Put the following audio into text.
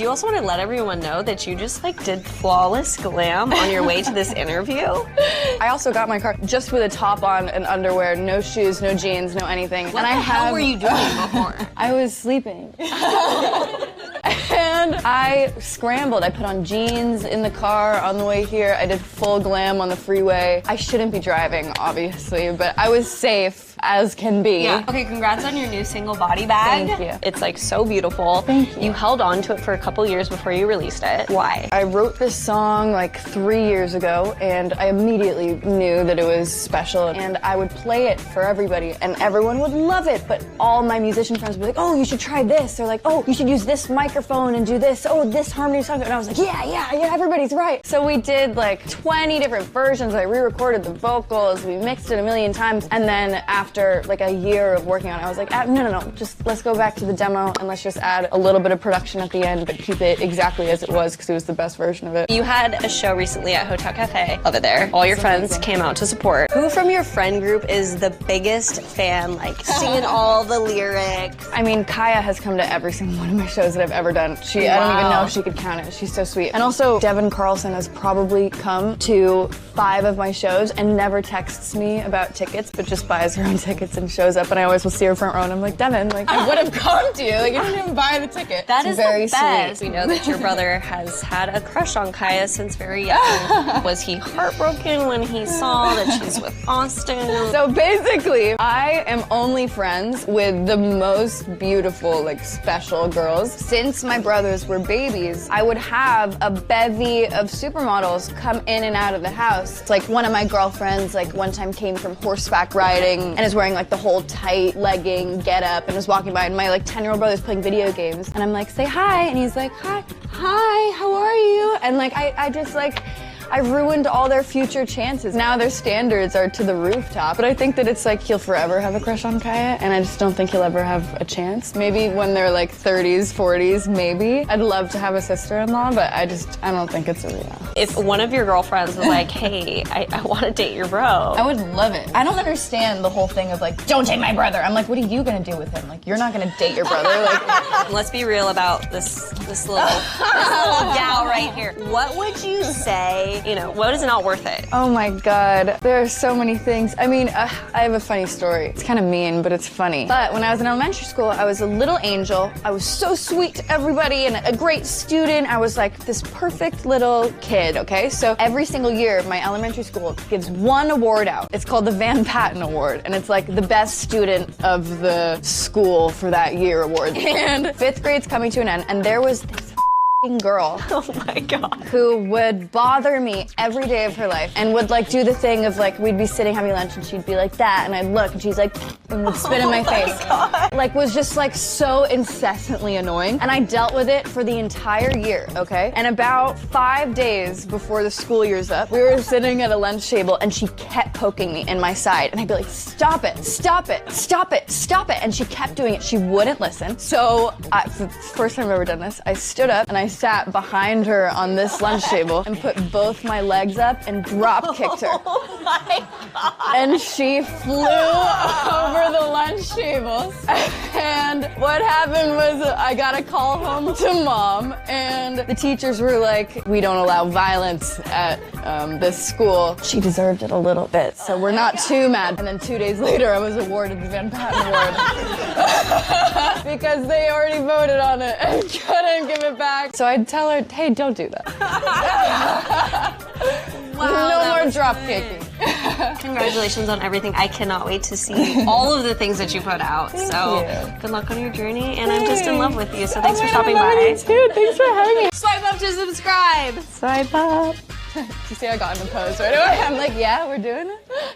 do also want to let everyone know that you just like did flawless glam on your way to this interview. I also got my car just with a top on and underwear, no shoes, no jeans, no anything. What the hell were you doing before? I was sleeping. And I scrambled. I put on jeans in the car on the way here. I did full glam on the freeway. I shouldn't be driving, obviously, but I was safe as can be. Yeah. Okay, congrats on your new single body bag. Thank you. It's like so beautiful. Thank you. You held on to it for a couple years before you released it. Why? I wrote this song like 3 years ago, and I immediately knew that it was special, and I would play it for everybody, and everyone would love it, but all my musician friends would be like, oh, you should try this, or like, oh, you should use this microphone and do this, oh, this harmony song, and I was like, yeah, everybody's right. So we did like 20 different versions. I re-recorded the vocals, we mixed it a million times, and then after like a year of working on it, I was like, no, just let's go back to the demo and let's just add a little bit of production at the end, but keep it exactly as it was because it was the best version of it. You had a show recently at Hotel Cafe over there. All your friends came out to support. Who from your friend group is the biggest fan, like singing all the lyrics? I mean, Kaia has come to every single one of my shows that I've ever done. I don't even know if she could count it. She's so sweet. And also, Devin Carlson has probably come to 5 of my shows and never texts me about tickets, but just buys her own tickets and shows up, and I always will see her front row, and I'm like, Devin, like, I would have come to you. Like, you didn't even buy the ticket. That is very the best. sweet. We know that your brother has had a crush on Kaia since very young. Was he heartbroken when he saw that she's with Austin? So basically, I am only friends with the most beautiful, like, special girls. Since my brothers were babies, I would have a bevy of supermodels come in and out of the house. It's like one of my girlfriends, like, one time came from horseback riding and is wearing, like, the whole tight legging get-up and was walking by, and my, like, 10-year-old brother's playing video games. And I'm like, say hi, and he's like, hi, how are you? And, like, I just, like, I ruined all their future chances. Now their standards are to the rooftop. But I think that it's like he'll forever have a crush on Kaia, and I just don't think he'll ever have a chance. Maybe when they're like 30s, 40s, maybe. I'd love to have a sister-in-law, but I don't think it's a real. If one of your girlfriends was like, hey, I want to date your bro. I would love it. I don't understand the whole thing of like, don't date my brother. I'm like, what are you gonna do with him? Like, you're not gonna date your brother. Like, let's be real about this little gal right here. What would you say? You know, what is not worth it? Oh my God, there are so many things. I mean, I have a funny story. It's kind of mean, but it's funny. But when I was in elementary school, I was a little angel. I was so sweet to everybody and a great student. I was like this perfect little kid, okay? So every single year, my elementary school gives one award out. It's called the Van Patten Award, and it's like the best student of the school for that year award. And 5th grade's coming to an end, and there was this girl, oh my God, who would bother me every day of her life and would like do the thing of like, we'd be sitting having lunch and she'd be like that, and I'd look and she's like, and would spit in my face. God. Like, was just like so incessantly annoying. And I dealt with it for the entire year, okay? And about 5 days before the school year's up, we were sitting at a lunch table and she kept poking me in my side, and I'd be like, stop it, stop it, stop it, stop it. And she kept doing it. She wouldn't listen. So for the first time I've ever done this, I stood up and I sat behind her on this lunch table and put both my legs up and drop kicked her. Oh my God. And she flew over the lunch table. And what happened was I got a call home to Mom, and the teachers were like, we don't allow violence at this school. She deserved it a little bit, so we're not too mad. And then 2 days later, I was awarded the Van Patten Award because they already voted on it and couldn't give it back. So I'd tell her, hey, don't do that. Wow, no more drop kicking. Congratulations on everything. I cannot wait to see all of the things that you put out. Thank so you. Good luck on your journey, and I'm just in love with you, so thanks for stopping I love by. you too. Thanks for having me. Swipe up to subscribe. Swipe up. You see I got in the pose right away? I'm like, yeah, we're doing it.